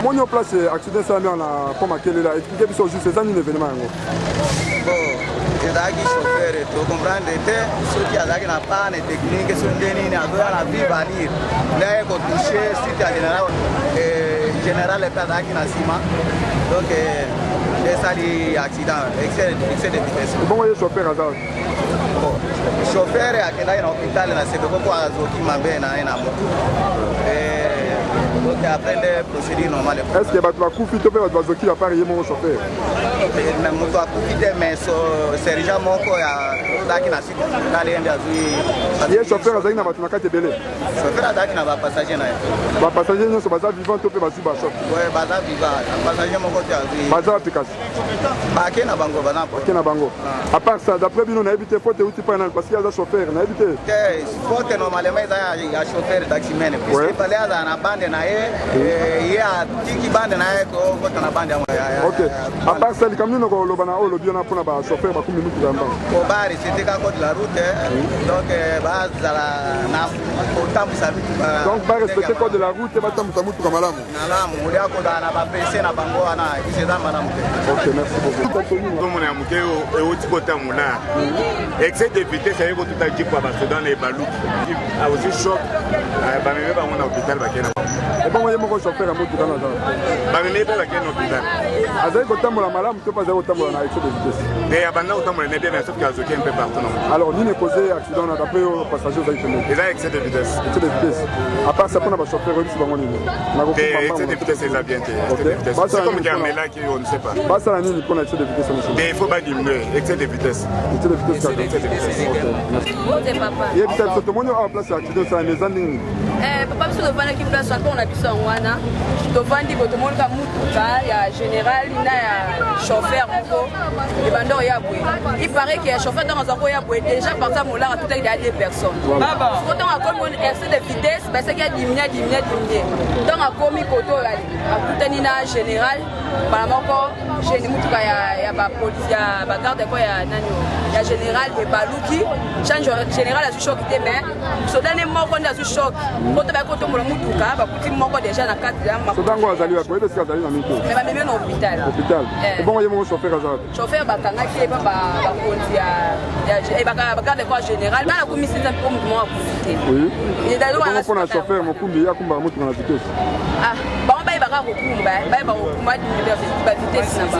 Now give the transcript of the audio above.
Comment on place accident ça on a comme quel là expliquer biso juste c'est un événement bon et là qui chauffeur tu comprends ceux qui a là qui n'a pas de technique sur deni na doit la vie venir là ko toucher site général est là qui na ciment donc des sali accident excès de vitesse bon il chauffeur à chauffeur à quel là hôpital na c'est beaucoup à zoki mabe na moto donc après les procédures normales. Est-ce que tu vas couper tout le monde qui va parier mon chauffeur? Mais moi dois couper mais c'est déjà mon corps là qui n'a pas d'aller il y a chauffeur à Zaina va te belé. Chauffeur à Zaina va passager na. Va passager non so baza vivant to pe basu ba shop. Ouais baza vivant passager mon côté à lui. Baza application. Ba ke na bango bana. Ke na bango. À part ça d'après bino na éviter faute outil panel parce qu'il y a des chauffeurs na éviter. Faute normalement il y a chauffeur taximène parce que fallait na bande na il y a tiki bande na ko ko na bande ya. OK. À part ça comme nous no lo bana o lo biona pour na ba chauffeur ba 10 minutes dans bango. Au bar c'était quand code la route donc base na autant ça donc ba respecter code de la route ba tamuta mutu kama malamu. Malamu ulia ko na ba PC na bango na iseza malamu. OK, merci beaucoup. Tout mon amour et au côté moula. Excès de vitesse c'est que tout a dit quoi parce que dans les balous a aussi choc ba me ba mon hôpital ba kena. Et bon, il y a mon chauffeur à moto dans la zone. Ba me ba kena hôpital. Azai ko tambola malamu to pas zai ko tambola na excès de vitesse. Et abanda ko tambola ne bien mais sauf que azoki un peu partout non. Alors ni ne causé accident na d'après aux passagers zai tene. Il a excès de vitesse. Excès de vitesse. À part ça pour na ba chauffeur aussi ba ngoni. Na ko pas. Excès de vitesse c'est la bien. C'est comme Gamela qui on ne sait pas. Ba ça la ni pour excès de vitesse aussi. Mais il faut pas diminuer excès de vitesse. Excès de vitesse ça. Et puis tout le monde en place accident ça les anding. Papa biso tovanda ki place encore na biso wana tovandi ko tomonaka mutuka ya général na ya chauffeur moko ebando ya bwe il paraît que ya chauffeur dans zako ya bwe déjà partant molara tout il y a deux personnes quand on a comme excès de vitesse parce qu'il y a diminué donc a commis koto akutani na général bana moko jeune mutuka ya ba police ya ba garde ko ya nani ya général et baluki change général a su choc te mais so dane moko nda su choc koto ba koto mo mutuka ba kuti moko déjà na 4 ya so dango azali ya ko ebe sika azali na mito mais ba meme na hôpital et bon il y a mon chauffeur azali chauffeur ba kanga ki ba konti ya ba garde ko général ba na komisi za ko mo akufite oui et dalo ala pour na chauffeur mo kumbi ya kumba mutuka na vitesse ah ba ba ba ka ko kumba ba ko ba vitesse na ba